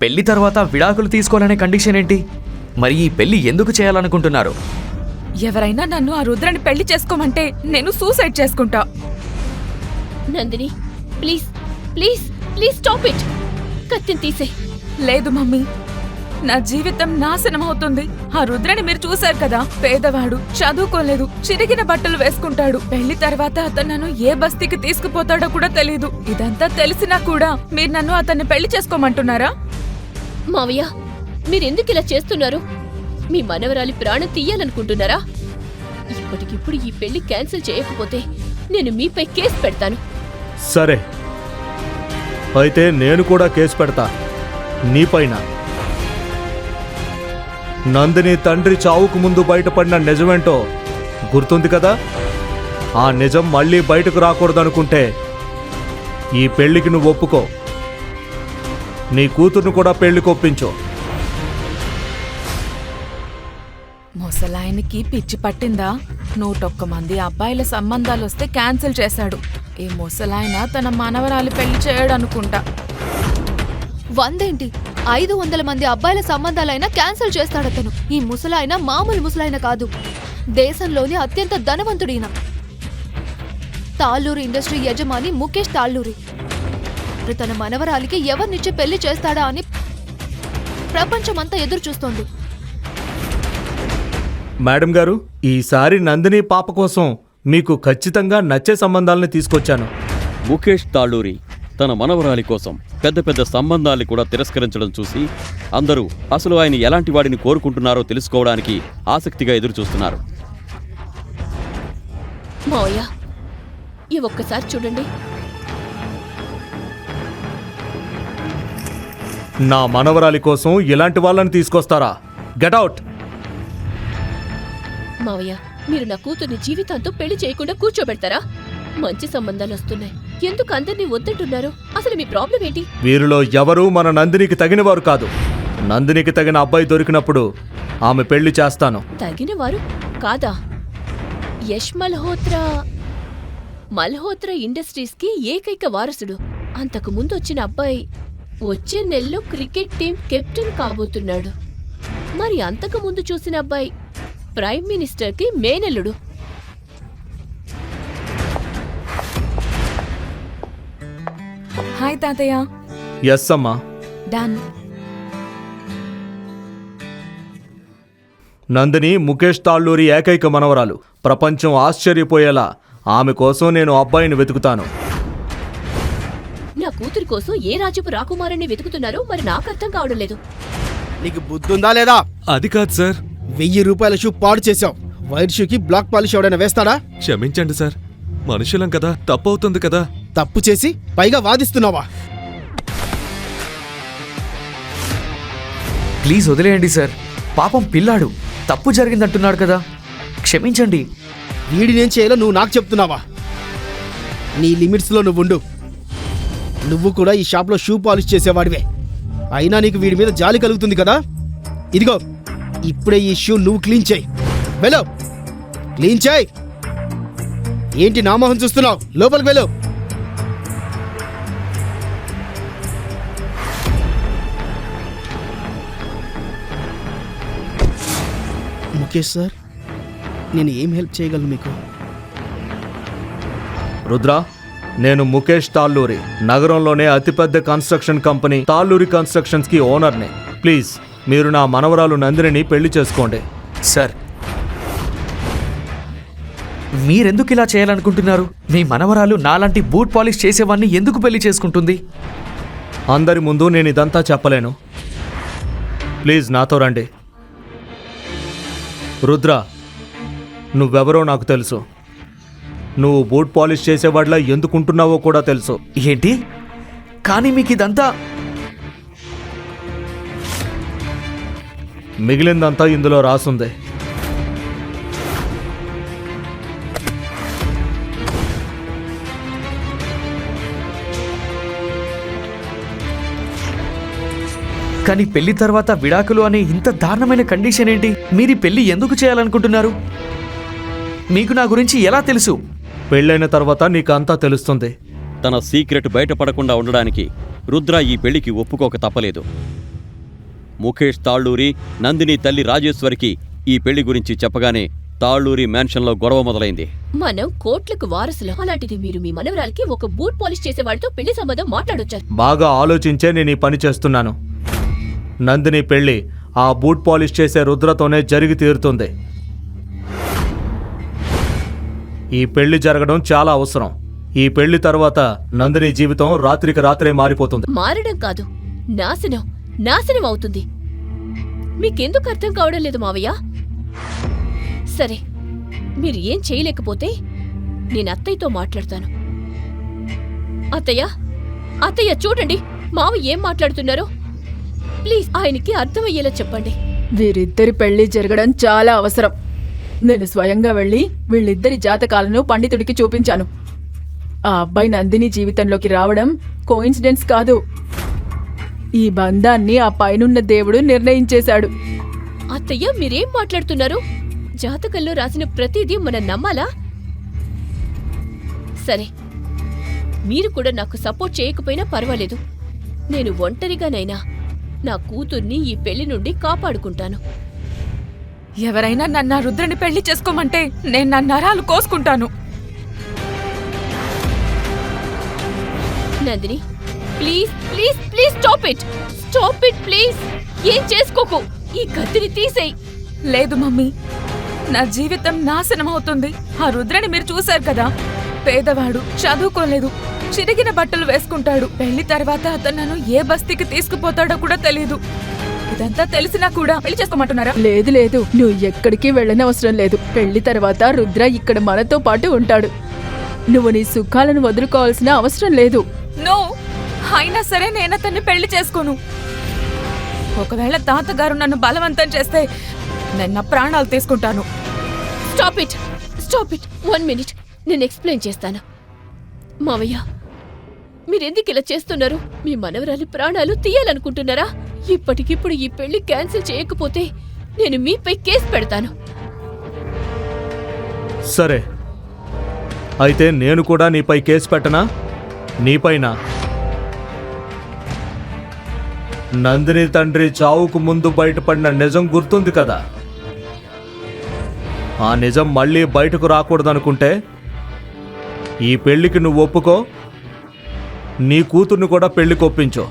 పెళ్లి తర్వాత విడాకులు తీసుకోవాలనే కండిషన్ ఏంటి? మరి ఈ పెళ్లి ఎందుకు చేయాలనుకుంటున్నారు? ఎవరైనా నన్ను ఆ రుద్రని పెళ్లి చేసుకోమంటే నేను సూసైడ్ చేసుకుంటా. Nandini please please please stop it. కత్తిని తీసే. లేదు మమ్మీ, నా జీవితం నాశనం అవుతుంది. ఆ రుద్రని మీరు చూశారు కదా, పేదవాడు, చదువుకోలేదు, చిరిగిన బట్టలు వేసుకుంటాడు. పెళ్లి తర్వాత అతను నన్ను ఏ బస్తీకి తీసుకుపోతాడో కూడా తెలీదు. ఇదంతా తెలిసినా కూడా మీరు నన్ను అతన్ని పెళ్లి చేసుకోమంటున్నారా? మావయ్య, మీరెందుకు ఇలా చేస్తున్నారు? మీ మనవరాలి ప్రాణం తీయాలనుకుంటున్నారా? ఇప్పటికిప్పుడు ఈ పెళ్లి క్యాన్సిల్ చేయకపోతే నేను మీపై కేసు పెడతాను. సరే, అయితే నేను కూడా కేసు పెడతా నీపైన. నందిని తండ్రి చావుకు ముందు బయటపడిన నిజమేంటో గుర్తుంది కదా? ఆ నిజం మళ్ళీ బయటకు రాకూడదనుకుంటే ఈ పెళ్లికి నువ్వు ఒప్పుకో. నీ కూతుర్ను కూడా పెళ్లికి ఒప్పించు. ముసలాయనికి పిచ్చి పట్టిందా? 101 మంది అబ్బాయిల సంబంధాలొస్తే క్యాన్సిల్ చేశాడు. ఈ ముసలాయన తన మనవరాలి పెళ్లి చేయడనుకుంటా. 100 500 మంది అబ్బాయిల సంబంధాలైనా క్యాన్సిల్ చేస్తాడతను. ఈ ముసలాయన మామూలు ముసలాయన కాదు, దేశంలోని అత్యంత ధనవంతుడైన తాళ్ళూరు ఇండస్ట్రీ యజమాని ముఖేష్ తాళ్ళూరి. తన మనవరాలికి ఎవరినిచ్చి పెళ్లి చేస్తాడా అని ప్రపంచమంతా ఎదురు చూస్తోంది. మేడం గారు, ఈసారి నందిని పాప కోసం మీకు ఖచ్చితంగా నచ్చే సంబంధాలను తీసుకొచ్చాను. ముఖేష్ తాళ్ళూరి తన మనవరాలి కోసం పెద్ద పెద్ద సంబంధాల్ని కూడా తిరస్కరించడం చూసి అందరూ అసలు ఆయన ఎలాంటి వాడిని కోరుకుంటున్నారో తెలుసుకోవడానికి ఆసక్తిగా ఎదురుచూస్తున్నారు. మావయ్య, ఈ ఒక్కసారి చూడండి. నా మనవరాలి కోసం ఇలాంటి వాళ్ళని తీసుకొస్తారా? Get out! మావయ్య, మీరు నా కూతుర్ని జీవితాంతో పెళ్లి చేయకుండా కూర్చోబెడతారా? మంచి సంబంధాలు వస్తున్నాయి, ఎందుకు అందరినీ వద్దంటున్నారు? అసలు మీ ప్రాబ్లం ఏంటి? వీరిలో ఎవరూ మన నందినికి తగినవారు కాదు. నందినికి తగిన అబ్బాయి దొరికినప్పుడు ఆమె పెళ్లి చేస్తాను. తగినవారు కాదా? యష్ మల్హోత్రా ఇండస్ట్రీస్కి ఏకైక వారసుడు. అంతకు ముందు వచ్చిన అబ్బాయి వచ్చే నెలలో క్రికెట్ టీం కెప్టెన్ కాబోతున్నాడు. మరి అంతకు ముందు చూసిన అబ్బాయి ప్రైమ్ మినిస్టర్కి మేనల్లుడు. హాయ్ తాతయ్య. ఎస్ అమ్మా. డన్. నందిని ముఖేష్ తాళ్ళూరి ఏకైక మనవరాలు. ప్రపంచం ఆశ్చర్యపోయేలా ఆమె కోసం నేను అబ్బాయిని వెతుకుతాను. నా కూతురి కోసం ఏ రాజపు రాకుమారుణ్ణి వెతుకుతున్నారో మరి నాకు అర్థం కావడం లేదు. నీకు బుద్ధుందా లేదా? అది కాదు సార్. 1000 రూపాయల షూ పాడు చేశావు. వైట్ షూకి బ్లాక్ పాలిష్ ఎవడైనా వేస్తాడా? క్షమించండి సార్, మనుషులం కదా, తప్పు అవుతుంది కదా. తప్పు చేసి పైగా వాదిస్తున్నావా? ప్లీజ్ వదిలేయండి సార్. పాపం పిల్లాడు, తప్పు జరిగిందంటున్నాడు కదా, క్షమించండి. వీడినేం చేయాలో నువ్వు నాకు చెప్తున్నావా? నీ లిమిట్స్లో నువ్వుండు. నువ్వు కూడా ఈ షాప్లో షూ పాలిష్ చేసేవాడివే. అయినా నీకు వీడి మీద జాలి కలుగుతుంది కదా. ఇదిగో, ఇప్పుడే ఈ షూ నువ్వు క్లీన్ చేయి. వెళ్ళు, క్లీన్ చేయి. ఏంటి నా మొహం చూస్తున్నావు? లోపలికి వెళ్ళు. ముఖేష్ సార్, నేను ఏం హెల్ప్ చేయగలను మీకు? రుద్ర, నేను ముఖేష్ తాళ్ళూరి. నగరంలోనే అతిపెద్ద కన్స్ట్రక్షన్ కంపెనీ తాళ్ళూరి కన్స్ట్రక్షన్స్కి ఓనర్ని. ప్లీజ్ మీరు నా మనవరాలు నందినిని పెళ్లి చేసుకోండి. సార్, మీరెందుకు ఇలా చేయాలనుకుంటున్నారు? మీ మనవరాలు నాలాంటి బూట్ పాలిష్ చేసేవాడిని ఎందుకు పెళ్లి చేసుకుంటుంది? అందరి ముందు నేను ఇదంతా చెప్పలేను. ప్లీజ్ నాతో రండి. రుద్ర, నువ్వెవరో నాకు తెలుసు. నువ్వు బూట్ పాలిష్ చేసేవాడిలా ఎందుకుంటున్నావో కూడా తెలుసు. ఏంటి? కానీ మీకు ఇదంతా... మిగిలిందంతా ఇందులో రాసుంది. కానీ పెళ్లి తర్వాత విడాకులు అనే ఇంత దారుణమైన కండిషన్ ఏంటి? మీరు పెళ్లి ఎందుకు చేయాలనుకుంటున్నారు? మీకు నా గురించి ఎలా తెలుసు? పెళ్ళైన తర్వాత నీకు అంతా తెలుస్తుంది. తన సీక్రెట్ బయటపడకుండా ఉండడానికి రుద్ర ఈ పెళ్లికి ఒప్పుకోక తప్పలేదు. ముఖేష్ తాళ్ళూరి నందిని తల్లి రాజేశ్వరికి ఈ పెళ్లి గురించి చెప్పగానే తాళ్ళూరి మ్యాన్షన్లో గొడవ మొదలైంది. మనం కోట్లకు వారసులు. అలాంటిది మీరు మీ మనవరాలకి ఒక బూట్ పాలిష్ చేసేవాడితో పెళ్లి సంబంధం మాట్లాడొచ్చారు. బాగా ఆలోచించే నేను ఈ పని చేస్తున్నాను. నందిని పెళ్లి ఆ బూట్ పాలిష్ చేసే రుద్రతోనే జరిగి తీరుతుంది. ఈ పెళ్లి జరగడం చాలా అవసరం. ఈ పెళ్లి తర్వాత నందిని జీవితం రాత్రికి రాత్రే మారిపోతుంది. మారడం కాదు, నాశనం నాశనం అవుతుంది. మీకెందుకు అర్థం కావడం లేదు మావయ్య? సరే, మీరు ఏం చేయలేకపోతే నేను అత్తయ్యతో మాట్లాడతాను. అత్తయ్య, అత్తయ్య చూడండి మావయ్య ఏం మాట్లాడుతున్నారో. ప్లీజ్ ఆయనకి అర్థమయ్యేలా చెప్పండి. వీరిద్దరి పెళ్లి జరగడం చాలా అవసరం. నేను స్వయంగా వెళ్ళి వీళ్ళిద్దరి జాతకాలను పండితుడికి చూపించాను. ఆ అబ్బాయి నందిని జీవితంలోకి రావడం కోఇన్సిడెన్స్ కాదు. ఈ బంధాన్ని ఆ పైనున్న దేవుడు నిర్ణయించేశాడు. అత్తయ్య మీరేం మాట్లాడుతున్నారు? జాతకంలో రాసిన ప్రతిదీ మనం నమ్మాలా? సరే, మీరు కూడా నాకు సపోర్ట్ చేయకపోయినా పర్వాలేదు. నేను ఒంటరిగానైనా నా కూతుర్ని ఈ పెళ్లి నుండి కాపాడుకుంటాను. ఎవరైనా నన్ను రుద్రని పెళ్లి చేసుకోమంటే నేను నా నరాలు కోసుకుంటాను. Nandini, please please please stop it, stop it please. ఏం చేసుకోకు, ఈ కత్తిని తీసేయ్. లేదు మమ్మీ, నా జీవితం నాశనం అవుతుంది. ఆ రుద్రని మీరు చూశారు కదా, పేదవాడు, చదువుకోలేదు, చిరిగిన బట్టలు వేసుకుంటాడు. పెళ్లి తర్వాత అతను నన్ను ఏ బస్తీకి తీసుకుపోతాడో కూడా తెలీదు. ఇదంతా తెలిసినా కూడా పెళ్లి చేసుకోమంటున్నారా? లేదు లేదు, నువ్వు ఎక్కడికి వెళ్ళనవసరం లేదు. పెళ్లి తర్వాత రుద్ర ఇక్కడ మనతో పాటు ఉంటాడు. నువ్వు నీ సుఖాలను వదులుకోవాల్సిన అవసరం లేదు. నో, అయినా సరే నేను అతన్ని పెళ్లి చేసుకోను. ఒకవేళ తాతగారు నన్ను బలవంతం చేస్తే నేను నా ప్రాణాలు తీసుకుంటాను. Stop it, stop it. 1 minute, నేను ఎక్స్ప్లెయిన్ చేస్తాను. మావయ్య, మీరెందుకు ఇలా చేస్తున్నారు? మీ మనవరాలి ప్రాణాలు తీయాలనుకుంటున్నారా? ఇప్పటికిప్పుడు ఈ పెళ్లి క్యాన్సిల్ చేయకపోతే నేను మీపై కేసు పెడతాను. సరే, అయితే నేను కూడా నీపై కేసు పెట్టనా? నీపైన నందిని తండ్రి చావుకు ముందు బయటపడిన నిజం గుర్తుంది కదా? ఆ నిజం మళ్ళీ బయటకు రాకూడదనుకుంటే ఈ పెళ్లికి నువ్వు ఒప్పుకో, నీ కూతుర్ని కూడా పెళ్లికి ఒప్పించు.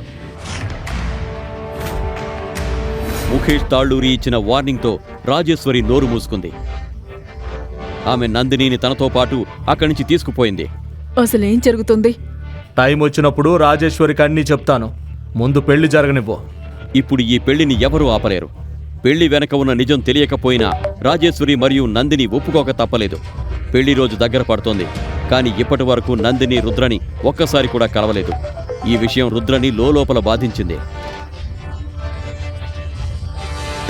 ముఖేష్ తాళ్ళూరి ఇచ్చిన వార్నింగ్తో రాజేశ్వరి నోరు మూసుకుంది. ఆమె నందినిని తనతో పాటు అక్కడి నుంచి తీసుకుపోయింది. అసలేం జరుగుతుంది? టైం వచ్చినప్పుడు రాజేశ్వరికి అన్నీ చెప్తాను. ముందు పెళ్లి జరగనివ్వు. ఇప్పుడు ఈ పెళ్లిని ఎవరూ ఆపలేరు. పెళ్లి వెనక ఉన్న నిజం తెలియకపోయినా రాజేశ్వరి మరియు నందిని ఒప్పుకోక తప్పలేదు. పెళ్లి రోజు దగ్గర పడుతోంది. కానీ ఇప్పటి వరకు నందిని రుద్రని ఒక్కసారి కూడా కలవలేదు. ఈ విషయం రుద్రని లోపల బాధించింది.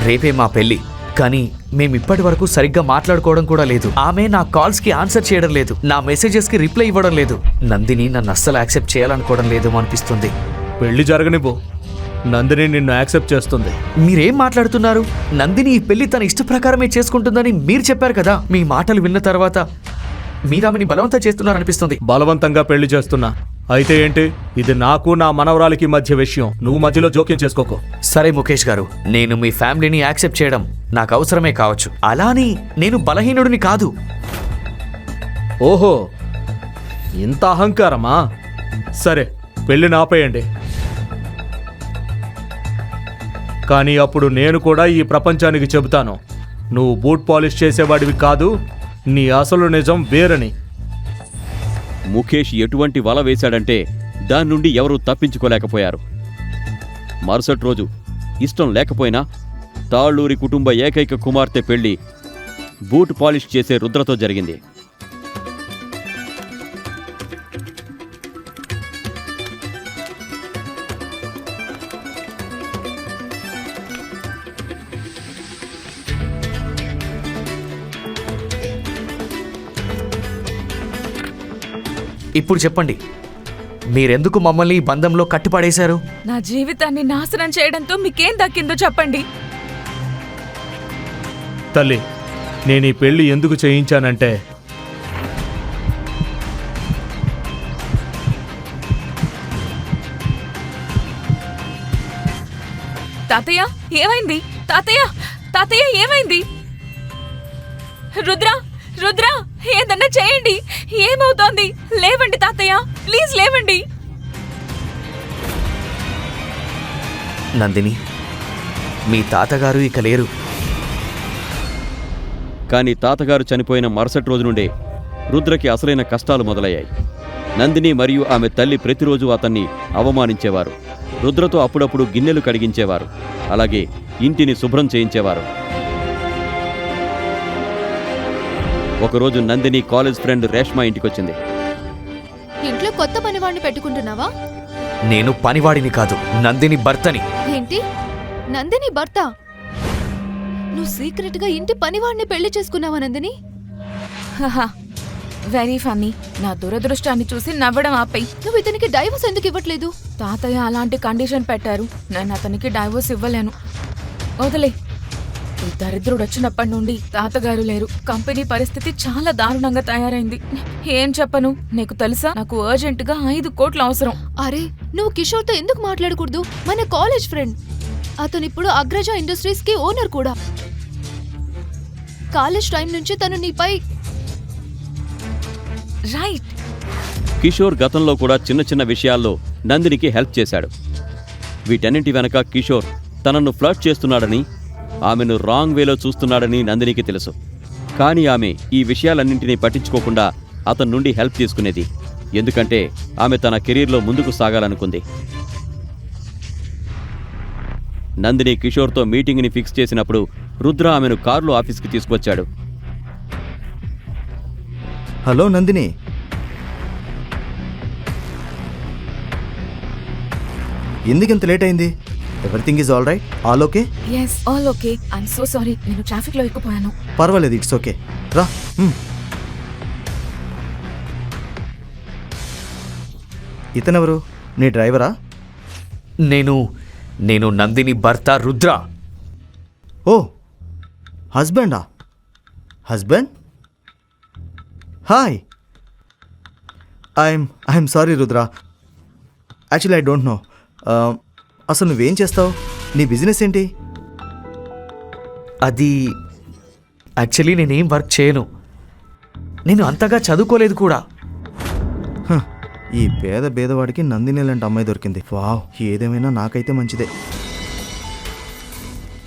రేపే మా పెళ్లి, కానీ మేమిప్పటి వరకు సరిగ్గా మాట్లాడుకోవడం కూడా లేదు. ఆమె నా కాల్స్కి ఆన్సర్ చేయడం లేదు, నా మెసేజెస్కి రిప్లై ఇవ్వడం లేదు. నందిని నన్ను అస్సలు యాక్సెప్ట్ చేయాలనుకోవడం లేదు అనిపిస్తుంది. పెళ్లి జరగనివ్వు, నందిని నిన్ను యాక్సెప్ట్ చేస్తుంది. మీరేం మాట్లాడుతున్నారు? నందిని ఈ పెళ్లి తన ఇష్ట ప్రకారమే చేసుకుంటుందని మీరు చెప్పారు కదా. మీ మాటలు విన్న తర్వాత మీరు ఆమెని బలవంతం చేస్తున్నారనిపిస్తుంది. బలవంతంగా పెళ్లి చేస్తున్నా. అయితే ఏంటి? ఇది నాకు నా మనవరాలికి మధ్య విషయం. నువ్వు మధ్యలో జోక్యం చేసుకోకు. సరే ముఖేష్ గారు, నేను మీ ఫ్యామిలీని యాక్సెప్ట్ చేయడం నాకు అవసరమే కావచ్చు. అలాని నేను బలహీనుడిని కాదు. ఓహో, ఇంత అహంకారమా? సరే, పెళ్లిని ఆపేయండి. కానీ అప్పుడు నేను కూడా ఈ ప్రపంచానికి చెబుతాను, నువ్వు బూట్ పాలిష్ చేసేవాడివి కాదు, నీ అసలు నిజం వేరని. ముఖేష్ ఎటువంటి వల వేశాడంటే దాని నుండి ఎవరూ తప్పించుకోలేకపోయారు. మరుసటి రోజు ఇష్టం లేకపోయినా తాళ్ళూరి కుటుంబ ఏకైక కుమార్తె పెళ్లి బూట్ పాలిష్ చేసే రుద్రతో జరిగింది. ఇప్పుడు చెప్పండి, మీరెందుకు మమ్మల్ని ఈ బంధంలో కట్టిపడేశారు? నా జీవితాన్ని నాశనం చేయడంతో మీకేం దక్కిందో చెప్పండి. తల్లి, నేను ఈ పెళ్లి ఎందుకు చేయించానంటే తాతయ్య ఏమైంది? తాతయ్య తాతయ్య ఏమైంది? రుద్ర రుద్ర ఏదన్నా చేయండి. ఏమవుతోంది? లేవండి తాతయ్య, ప్లీజ్ లేవండి. నందిని, మీ తాతగారు ఇక లేరు. కానీ తాతగారు చనిపోయిన మరుసటి రోజు నుండే రుద్రకి అసలైన కష్టాలు మొదలయ్యాయి. నందిని మరియు ఆమె తల్లి ప్రతిరోజు అతన్ని అవమానించేవారు. రుద్రతో అప్పుడప్పుడు గిన్నెలు కడిగించేవారు, అలాగే ఇంటిని శుభ్రం చేయించేవారు. ఒకరోజు నందిని కాలేజ్ ఫ్రెండ్ రేష్మా ఇంటికొచ్చింది. ఇంట్లో కొత్త పనివాడిని పెట్టుకుంటున్నావా? నేను పనివాడిని కాదు, నందిని భర్తని. ఏంటి? నందిని భర్త? నువ్వు సీక్రెట్ గా ఇంటి పనివాడిని పెళ్లి చేసుకున్నావా నందిని? Very funny. నా దురదృష్టాన్ని చూసి నవ్వడం ఆపేయ్. నువ్వు ఇతనికి డైవోర్స్ ఎందుకు ఇవ్వట్లేదు? తాతయ్య అలాంటి కండిషన్ పెట్టారు. నేను అతనికి డైవోర్స్ ఇవ్వలేను. వదిలే. ఈ దరిద్రుడు వచ్చినప్పటి నుండి తాతగారు లేరు. కంపెనీ పరిస్థితి చాలా దారుణంగా తయారైంది. ఏం చెప్పను? నీకు తెలుసా, నాకు అర్జెంట్ గా 5 కోట్లు అవసరం. అరే, నువ్వు కిషోర్ తో ఎందుకు మాట్లాడకూడదు? మన కాలేజ్ ఫ్రెండ్. అతను ఇప్పుడు అగ్రజ ఇండస్ట్రీస్ కి ఓనర్ కూడా. కాలేజ్ టైం నుంచి తను నీపై రైట్. కిషోర్ గతంలో కూడా చిన్న చిన్న విషయాల్లో నందినికి హెల్ప్ చేశాడు. వీటన్నింటి వెనక కిషోర్ తనను ఫ్లర్ట్ చేస్తున్నాడని, ఆమెను రాంగ్ వేలో చూస్తున్నాడని నందినికి తెలుసు. కానీ ఆమె ఈ విషయాలన్నింటినీ పట్టించుకోకుండా అతని నుండి హెల్ప్ తీసుకునేది. ఎందుకంటే ఆమె తన కెరీర్లో ముందుకు సాగాలనుకుంది. నందిని కిషోర్తో మీటింగ్ని ఫిక్స్ చేసినప్పుడు రుద్ర ఆమెను కారులో ఆఫీస్కి తీసుకొచ్చాడు. హలో నందిని, ఎందుకింత లేట్ అయింది? Everything is all right? All okay? Yes, all okay. I'm so sorry, నేను ట్రాఫిక్ లో ఇరుక్కుపోయాను. పర్వాలేదు, ఇట్స్ ఓకే. రా. ఇతనెవరు? నీ డ్రైవరా? నేను నందిని భర్త రుద్ర. ఓ, హస్బెండా? Husband? Hi. I'm sorry Rudra, actually I don't know. అసలు నువ్వేం చేస్తావు? నీ బిజినెస్ ఏంటి? అది యాక్చువల్లీ నేనేం వర్క్ చేయను. నేను అంతగా చదువుకోలేదు కూడా. ఈ పేదవాడికి నందిని లాంటి అమ్మాయి దొరికింది. వావ్, ఏదేమైనా నాకైతే మంచిదే.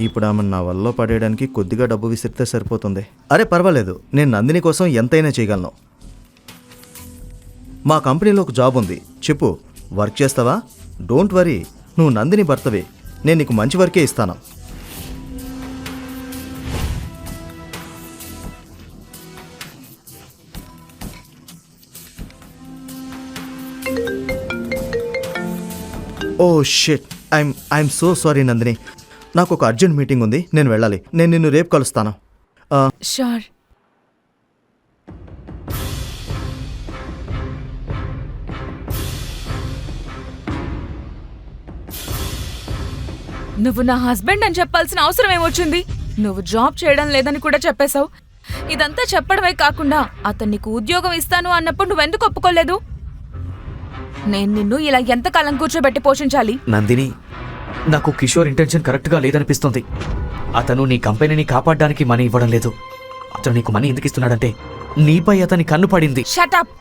ఇప్పుడు ఆమె నా వల్ల పడేయడానికి కొద్దిగా డబ్బు విసిరితే సరిపోతుంది. అరే పర్వాలేదు, నేను నందిని కోసం ఎంతైనా చేయగలను. మా కంపెనీలో ఒక జాబ్ ఉంది, చెప్పు. వర్క్ చేస్తావా? డోంట్ వరీ, నువ్వు నందిని భర్తవే. నేను నీకు మంచి వర్కే ఇస్తాను. Oh shit, I'm so sorry Nandini. నాకు ఒక అర్జెంట్ మీటింగ్ ఉంది, నేను వెళ్ళాలి. నేను నిన్ను రేపు కలుస్తాను. షూర్. నువ్వు నా హస్బెండ్ అని చెప్పాల్సిన అవసరం ఏమొచ్చింది? నువ్వు జాబ్ చేయడం లేదని కూడా చెప్పేశావు. ఇదంతా చెప్పడమే కాకుండా అతను నీకు ఉద్యోగం ఇస్తాను అన్నప్పుడు నువ్వెందుకు ఒప్పుకోలేదు? నేను నిన్ను ఇలా ఎంతకాలం కూర్చోబెట్టి పోషించాలి? నందిని, నాకు కిషోర్ ఇంటెన్షన్ కరెక్ట్గా లేదనిపిస్తుంది. అతను నీ కంపెనీని కాపాడడానికి మనీ ఇవ్వడం లేదు. అతను నీకు మనీ ఎందుకు ఇస్తున్నాడంటే నీపై అతని కన్ను పడింది. షటప్.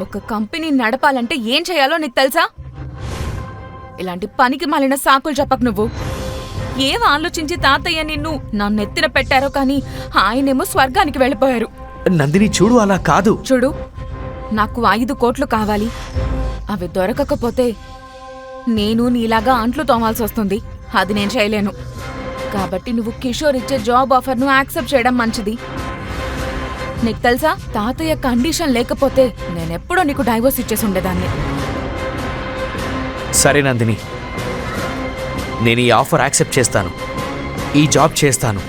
ఒక కంపెనీ నడపాలంటే ఏం చేయాలో నీకు తెలుసా? ఇలాంటి పనికి మాలిన సాకులు చెప్పకు నువ్వు. ఏం ఆలోచించి తాతయ్య నిన్ను నా నెత్తిన పెట్టారో కానీ ఆయనేమో స్వర్గానికి వెళ్ళిపోయారు. నందిని చూడు, అలా కాదు. చూడు, నాకు 5 కోట్లు కావాలి. అవి దొరకకపోతే నేను నీలాగా అంట్లు తోమాల్సి వస్తుంది. అది నేను చేయలేను. కాబట్టి నువ్వు కిషోర్ ఇచ్చే జాబ్ ఆఫర్ను యాక్సెప్ట్ చేయడం మంచిది. నీకు తెలుసా, తాతయ్య కండిషన్ లేకపోతే నేనెప్పుడో నీకు డైవోర్స్ ఇచ్చేసి ఉండేదాన్ని. సరే నందిని, నేను ఈ ఆఫర్ యాక్సెప్ట్ చేస్తాను. ఈ జాబ్ చేస్తాను.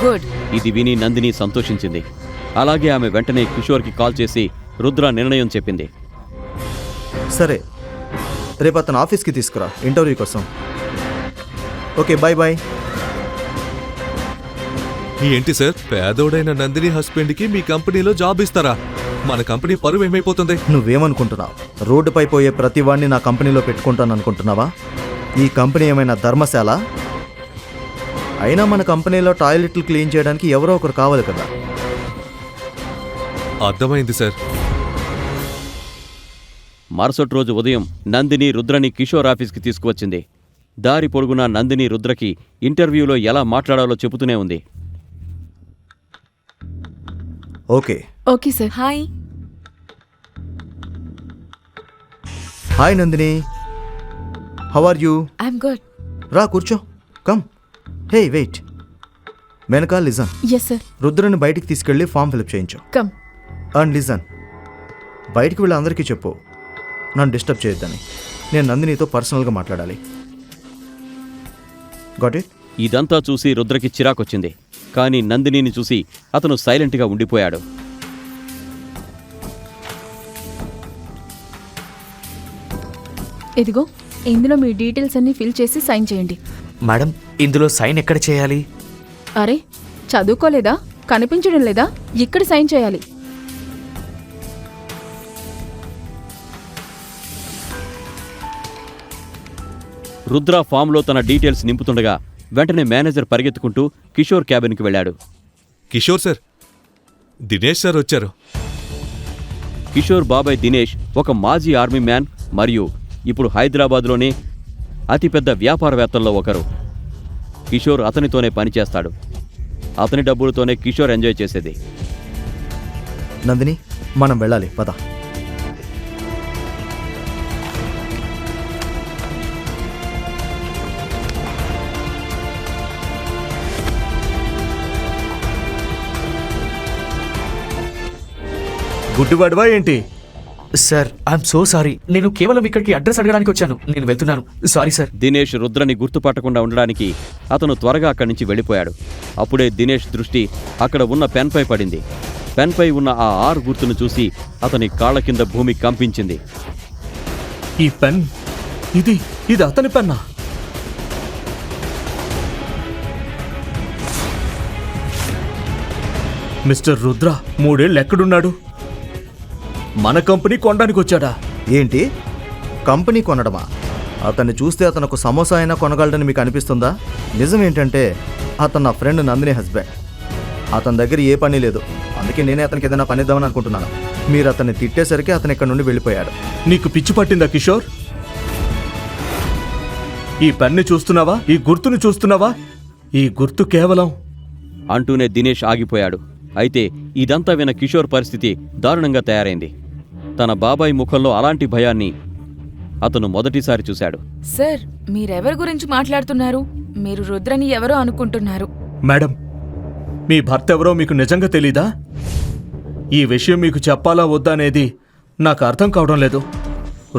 గుడ్. ఇది విని నందిని సంతోషించింది. అలాగే ఆమె వెంటనే కిషోర్కి కాల్ చేసి రుద్ర నిర్ణయం చెప్పింది. సరే, రేపు అతను ఆఫీస్కి తీసుకురా ఇంటర్వ్యూ కోసం. Okay, bye bye. ఏంటి సార్, పేదోడైన నందిని హస్బెండ్కి మీ కంపెనీలో జాబ్ ఇస్తారా? మన కంపెనీ పరువు ఏమైపోతుంది? నువ్వేమనుకుంటున్నావు? రోడ్డుపై పోయే ప్రతి వాడిని నా కంపెనీలో పెట్టుకుంటాను అనుకుంటున్నావా? ఈ కంపెనీ ఏమైనా ధర్మశాల? అయినా మన కంపెనీలో టాయిలెట్లు క్లీన్ చేయడానికి ఎవరో ఒకరు కావాలి కదా. అర్థమైంది సార్. మరుసటి రోజు ఉదయం నందిని రుద్రని కిషోర్ ఆఫీస్కి తీసుకువచ్చింది. దారి పొడుగునా నందిని రుద్రకి ఇంటర్వ్యూలో ఎలా మాట్లాడాలో చెబుతూనే ఉంది. Okay. Okay sir. Hi. Hi Nandini, how are you? I'm good. రా కూర్చో. కమ్. Hey wait. వెనక లిజన్. Yes sir. రుద్రని బయటికి తీసుకెళ్ళి ఫామ్ ఫిలప్ చేయించు. కమ్. అండ్ లిజన్, బయటికి వెళ్ళి అందరికీ చెప్పు నన్ను డిస్టర్బ్ చేయొద్దని. నేను నందినితో పర్సనల్గా మాట్లాడాలి. Got it? ఇదంతా చూసి రుద్రకి చిరాకొచ్చింది. కానీ నందినిని చూసి అతను సైలెంట్గా ఉండిపోయాడు. ఇదిగో ఇందులో మీ డీటెయిల్స్ అన్ని ఫిల్ చేసి సైన్ చేయండి. మేడం, ఇందులో సైన్ ఎక్కడ చేయాలి? అరే చదువుకోలేదా? కనిపించడం లేదా? ఇక్కడ సైన్ చేయాలి. రుద్ర ఫామ్లో తన డీటెయిల్స్ నింపుతుండగా వెంటనే మేనేజర్ పరిగెత్తుకుంటూ కిషోర్ క్యాబిన్కి వెళ్ళాడు. కిషోర్ సార్, దినేష్ సార్ వచ్చారు. కిషోర్ బాబాయ్ దినేష్ ఒక మాజీ ఆర్మీ మ్యాన్ మరియు ఇప్పుడు హైదరాబాద్లోనే అతిపెద్ద వ్యాపారవేత్తల్లో ఒకరు. కిషోర్ అతనితోనే పనిచేస్తాడు. అతని డబ్బులతోనే కిషోర్ ఎంజాయ్ చేసేది. నందిని, మనం వెళ్ళాలి, పద. గుడ్డివాడివా ఏంటి? Sir, I'm so sorry. నేను కేవలం ఇక్కడికి అడ్రస్ అడగడానికి వచ్చాను. నేను వెళ్తున్నాను. Sorry sir. దినేష్ రుద్రని గుర్తుపట్టకుండా ఉండడానికి అతను త్వరగా అక్కడి నుంచి వెళ్ళిపోయాడు. అప్పుడే దినేష్ దృష్టి అక్కడ ఉన్న పెన్పై పడింది. పెన్పై ఉన్న ఆ 6 గుర్తును చూసి అతని కాళ్ల కింద భూమి కంపించింది. ఈ పెన్, ఇది అతని పెన్నా? మిస్టర్ రుద్ర 3 ఏళ్ళు ఎక్కడున్నాడు? మన కంపెనీ కొనడానికి వచ్చాడా? ఏంటి, కంపెనీ కొనడమా? అతన్ని చూస్తే అతను ఒక సమోసా అయినా కొనగలడని మీకు అనిపిస్తుందా? నిజం ఏంటంటే అతను నా ఫ్రెండ్ నందిని హస్బెండ్. అతని దగ్గర ఏ పని లేదు. అందుకే నేనే అతనికి ఏదైనా పని ఇద్దామని అనుకుంటున్నాను. మీరు అతన్ని తిట్టేసరికి అతను ఇక్కడ నుండి వెళ్ళిపోయాడు. నీకు పిచ్చి పట్టిందా కిషోర్? ఈ పెన్ని చూస్తున్నావా? ఈ గుర్తును చూస్తున్నావా? ఈ గుర్తు కేవలం... అంటూనే దినేష్ ఆగిపోయాడు. అయితే ఇదంతా విన్న కిషోర్ పరిస్థితి దారుణంగా తయారైంది. తన బాబాయ్ ముఖంలో అలాంటి భయాన్ని అతను మొదటిసారి చూశాడు. సార్, మీరెవరి గురించి మాట్లాడుతున్నారు? మీరు రుద్రని ఎవరో అనుకుంటున్నారు. మేడం, మీ భర్త ఎవరో మీకు నిజంగా తెలీదా? ఈ విషయం మీకు చెప్పాలా వద్దా అనేది నాకు అర్థం కావడం లేదు.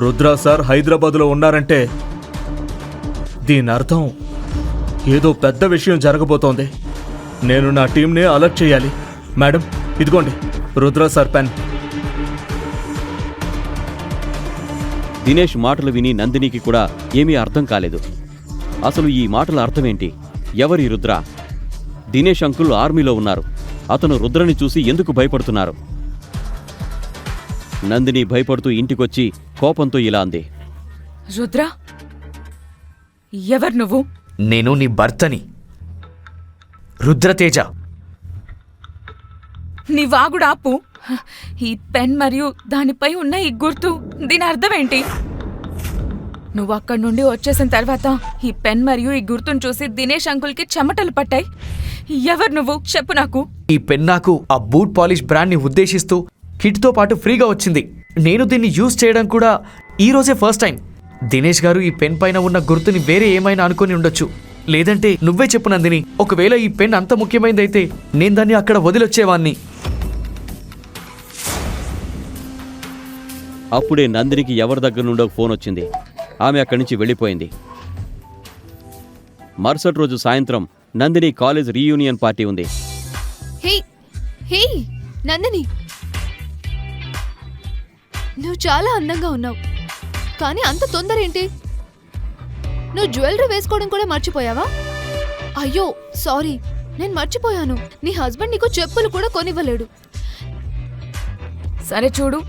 రుద్ర సార్ హైదరాబాదులో ఉన్నారంటే దీని అర్థం ఏదో పెద్ద విషయం జరగబోతోంది. నేను నా టీంని అలర్ట్ చేయాలి. మేడం, ఇదిగోండి రుద్ర సార్ పెన్. దినేష్ మాటలు విని నందినికి కూడా ఏమీ అర్థం కాలేదు. అసలు ఈ మాటల అర్థమేంటి? ఎవరి రుద్ర? దినేష్ అంకుల్ ఆర్మీలో ఉన్నారు. అతను రుద్రని చూసి ఎందుకు భయపడుతున్నారు? నందిని భయపడుతూ ఇంటికొచ్చి కోపంతో ఇలా అంది. రుద్ర, ఎవరు నువ్వు? నేను నీ భర్తని, రుద్రతేజ. నీ వాగుడు ఆపు. ఈ పెన్ మరియు దానిపై ఉన్న ఈ గుర్తు, దీని అర్థం ఏంటి? నువ్వు అక్కడి నుండి వచ్చేసిన తర్వాత ఈ పెన్ మరియు ఈ గుర్తును చూసి దినేష్ అంకుల్కి చెమటలు పట్టాయి. ఎవరు నువ్వు? చెప్పు నాకు. ఈ పెన్ నాకు ఆ బూట్ పాలిష్ బ్రాండ్ని ఉద్దేశిస్తూ కిట్తో పాటు ఫ్రీగా వచ్చింది. నేను దీన్ని యూజ్ చేయడం కూడా ఈ రోజే ఫస్ట్ టైం. దినేష్ గారు ఈ పెన్ పైన ఉన్న గుర్తుని వేరే ఏమైనా అనుకుని ఉండొచ్చు. లేదంటే నువ్వే చెప్పు నందిని, ఒకవేళ ఈ పెన్ అంత ముఖ్యమైనదైతే నేను దాన్ని అక్కడ వదిలొచ్చేవాణ్ణి. అప్పుడే నందినికి ఎవరి దగ్గర నుండో ఫోన్ వచ్చింది. ఆమె అక్కడి నుంచి వెళ్ళిపోయింది. మరుసటి రోజు సాయంత్రం నందిని కాలేజ్ రీయూనియన్ పార్టీ ఉంది. హే హే నందిని, నువ్వు చాలా అందంగా ఉన్నావు. కానీ అంత తొందర ఏంటి? నువ్వు జ్యువెలరీ వేసుకోవడం కూడా మర్చిపోయావా? అయ్యో సారీ, నేను మర్చిపోయాను. నీ హస్బెండ్ నీకు చెప్పులు కూడా కొనివ్వలేడు. సరే చూడు,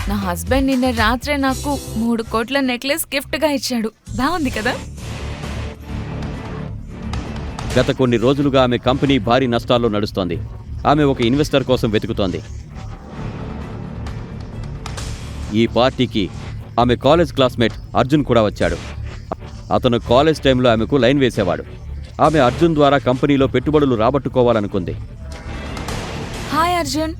నా హస్బెండ్ నిన్న రాత్రే నాకు 3 కోట్ల నెక్లెస్ గిఫ్ట్ గా ఇచ్చాడు. బాగుంది కదా? గత కొన్ని రోజులుగా ఆమె కంపెనీ భారీ నష్టాల్లో నడుస్తోంది. ఆమె ఒక ఇన్వెస్టర్ కోసం వెతుకుతోంది. ఈ పార్టీకి ఆమె కాలేజ్ క్లాస్మేట్ అర్జున్ కూడా వచ్చాడు. అతను కాలేజ్ టైంలో ఆమెకు లైన్ వేసేవాడు. ఆమె అర్జున్ ద్వారా కంపెనీలో పెట్టుబడులు రాబట్టుకోవాలనుకుంది. హాయ్ అర్జున్.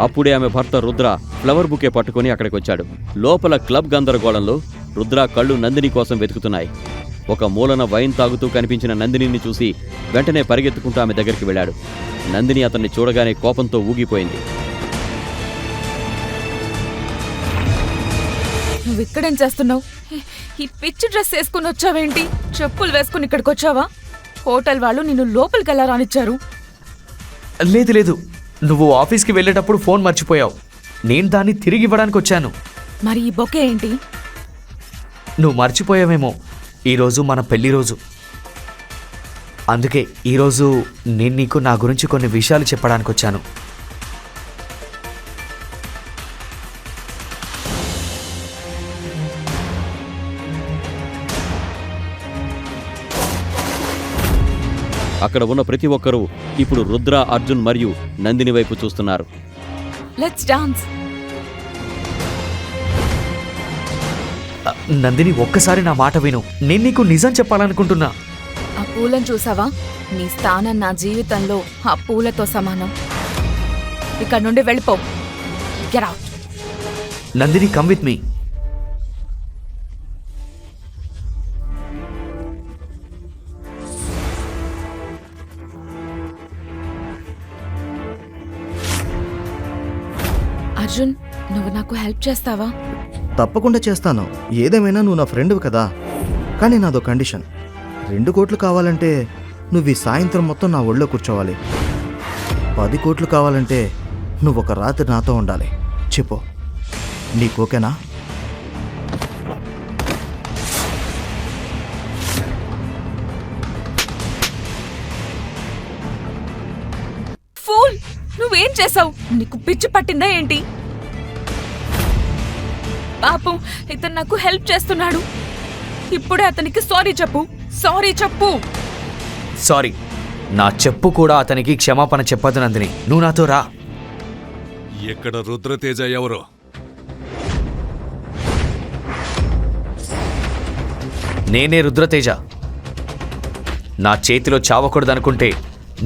అప్పుడే ఆమె భర్త రుద్ర ఫ్లవర్ బుకే పట్టుకుని అక్కడికి వచ్చాడు. లోపల క్లబ్ గందరగోళంలో రుద్ర కళ్ళు నందిని కోసం వెతుకుతున్నాయి. ఒక మూలన వైన్ తాగుతూ కనిపించిన నందినిని చూసి వెంటనే పరిగెత్తుకుంటూ ఆమె దగ్గరికి వెళ్ళాడు. నందిని అతన్ని చూడగానే కోపంతో ఊగిపోయింది. నువ్వు ఇక్కడేం చేస్తున్నావు? ఈ పిచ్చి డ్రెస్ వేసుకుని వచ్చావేంటి? చెప్పులు వేసుకుని ఇక్కడికి వచ్చావా? హోటల్ వాళ్ళు నిన్ను లోపలికి ఎలా రానిచ్చారు? లేదు లేదు, నువ్వు ఆఫీస్కి వెళ్ళేటప్పుడు ఫోన్ మర్చిపోయావు. నేను దాన్ని తిరిగి ఇవ్వడానికి వచ్చాను. మరి ఈ బొకే ఏంటి? నువ్వు మర్చిపోయావేమో, ఈరోజు మన పెళ్లి రోజు. అందుకే ఈరోజు నేను నీకు నా గురించి కొన్ని విషయాలు చెప్పడానికి వచ్చాను. అక్కడ ఉన్న ప్రతి ఒక్కరూ ఇప్పుడు రుద్ర, అర్జున్ మరియు నందిని వైపు చూస్తున్నారు. Let's dance. నందిని, ఒక్కసారి నా మాట విను. నేను నీకు నిజం చెప్పాలనుకుంటున్నా. ఆ పూలను చూసావా? నీ స్థానం నా జీవితంలో ఆ పూలతో సమానం. ఇక్కడ నుండి వెళ్ళిపో. Get out. Nandini, come with me. Arjun, నువ్వు నాకు హెల్ప్ చేస్తావా? తప్పకుండా చేస్తాను. ఏదేమైనా నువ్వు నా ఫ్రెండ్వి కదా. కానీ నాదో కండిషన్. 2 కోట్లు కావాలంటే నువ్వు ఈ సాయంత్రం మొత్తం నా ఒళ్ళో కూర్చోవాలి. 10 కోట్లు కావాలంటే నువ్వు ఒక రాత్రి నాతో ఉండాలి. చెప్పు, నీకు ఓకేనా? ఫూల్, నువ్వేం చేసావు? నీకు పిచ్చి పట్టిందా ఏంటి? పాపం, ఇతను నాకు హెల్ప్ చేస్తున్నాడు. ఇప్పుడే అతనికి సారీ చెప్పు. సారీ చెప్పు. సారీ, నా చెప్పు కూడా అతనికి క్షమాపణ చెప్పదు. నందిని, నువ్వు నాతో రా. ఇక్కడ రుద్రతేజ ఎవరు? నేనే రుద్రతేజ. నా చేతిలో చావకూడదనుకుంటే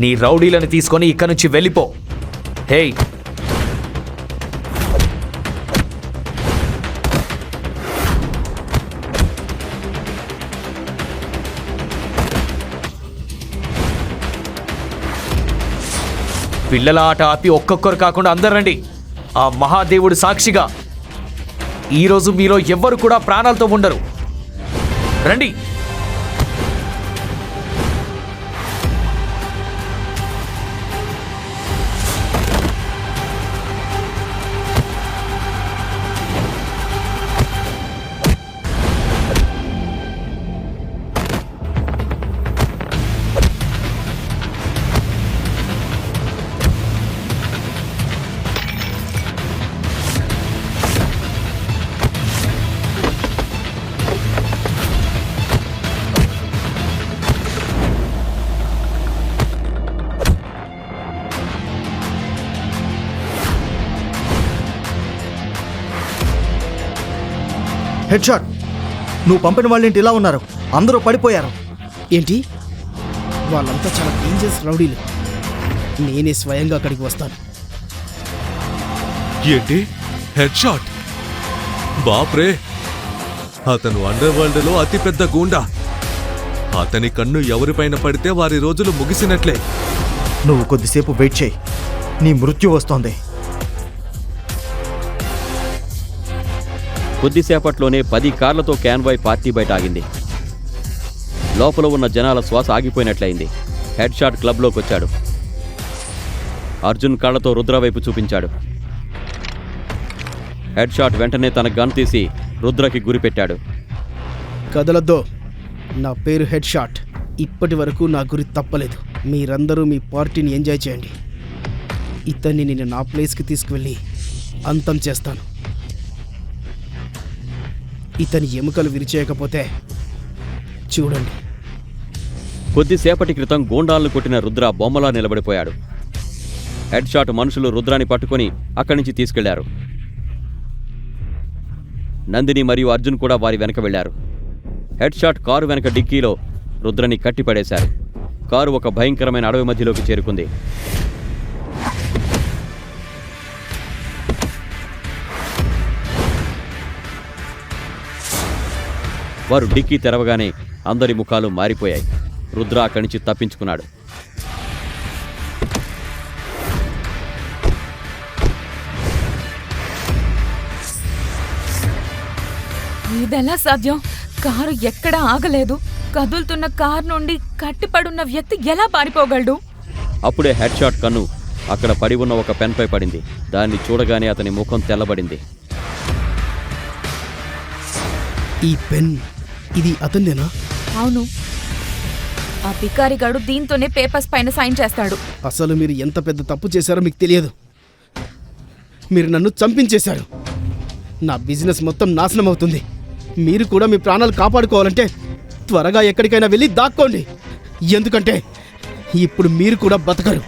నీ రౌడీలను తీసుకొని ఇక్కడి నుంచి వెళ్ళిపో. హేయ్, పిల్లల ఆట ఆపి ఒక్కొక్కరు కాకుండా అందరు రండి. ఆ మహాదేవుడు సాక్షిగా ఈరోజు మీలో ఎవ్వరు కూడా ప్రాణాలతో ఉండరు. రండి. Head shot. నువ్వు పంపిన వాళ్ళేంటి ఇలా ఉన్నారు? అందరూ పడిపోయారు. ఏంటి? వాళ్ళంతా చాలా డేంజరస్ రౌడీలు. నేనే స్వయంగా అక్కడికి వస్తాను. ఏంటి? Head shot? బాప్రే, అతను అండర్ వరల్డ్ లో అతిపెద్ద గూండా. అతని కన్ను ఎవరిపైన పడితే వారి రోజులు ముగిసినట్లే. నువ్వు కొద్దిసేపు వెయిట్ చేయి, నీ మృత్యు వస్తోంది. కొద్దిసేపట్లోనే 10 కార్లతో క్యాన్వాయ్ పార్టీ బయట ఆగింది. లోపల ఉన్న జనాల శ్వాస ఆగిపోయినట్లయింది. హెడ్ షాట్ క్లబ్లోకి వచ్చాడు. అర్జున్ కళ్ళతో రుద్ర వైపు చూపించాడు. హెడ్ షాట్ వెంటనే తన గన్ తీసి రుద్రకి గురిపెట్టాడు. కదలద్దో. నా పేరు హెడ్ షాట్. ఇప్పటి వరకు నా గురి తప్పలేదు. మీరందరూ మీ పార్టీని ఎంజాయ్ చేయండి. ఇతన్ని నేను నా ప్లేస్కి తీసుకువెళ్ళి అంతం చేస్తాను. ఇతని ఎముకలు విరిచేయకపోతే చూడండి. కొద్దిసేపటి క్రితం గూండాలను కొట్టిన రుద్ర బొమ్మలా నిలబడిపోయాడు. హెడ్ షాట్ మనుషులు రుద్రాని పట్టుకొని అక్కడి నుంచి తీసుకెళ్లారు. నందిని మరియు అర్జున్ కూడా వారి వెనక వెళ్లారు. హెడ్ షాట్ కారు వెనక డిక్కీలో రుద్రని కట్టిపడేశారు. కారు ఒక భయంకరమైన అడవి మధ్యలోకి చేరుకుంది. వారు డిక్కీ తెరవగానే అందరి ముఖాలు మారిపోయాయి. రుద్ర అక్కడి నుంచి తప్పించుకున్నాడు. ఇదెలా సాధ్యం? కారు ఎక్కడా ఆగలేదు. కదులుతున్న కారు నుండి కట్టిపడున్న వ్యక్తి ఎలా పారిపోగలడు? అప్పుడే హెడ్ షాట్ కన్ను అక్కడ పడి ఉన్న ఒక పెన్పై పడింది. దాన్ని చూడగానే అతని ముఖం తెల్లబడింది. ఈ పెన్ ఇది అతనిదేనా? అవును, ఆ బికారిగాడు దీంతోనే పేపర్స్ పైన సైన్ చేస్తాడు. అసలు మీరు ఎంత పెద్ద తప్పు చేశారో మీకు తెలియదు. మీరు నన్ను చంపించేశారు. నా బిజినెస్ మొత్తం నాశనం అవుతుంది. మీరు కూడా మీ ప్రాణాలు కాపాడుకోవాలంటే త్వరగా ఎక్కడికైనా వెళ్ళి దాక్కోండి. ఎందుకంటే ఇప్పుడు మీరు కూడా బతకరు.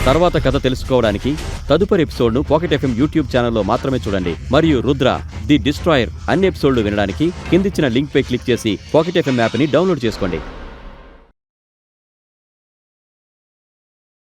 తర్వాత కథ తెలుసుకోవడానికి తదుపరి ఎపిసోడ్ను పాకెట్ ఎఫ్ఎం యూట్యూబ్ ఛానల్లో మాత్రమే చూడండి. మరియు రుద్ర ది డిస్ట్రాయర్ అన్ని ఎపిసోడ్లు వినడానికి కిందిచ్చిన లింక్ పై క్లిక్ చేసి పాకెట్ ఎఫ్ఎం యాప్ని డౌన్లోడ్ చేసుకోండి.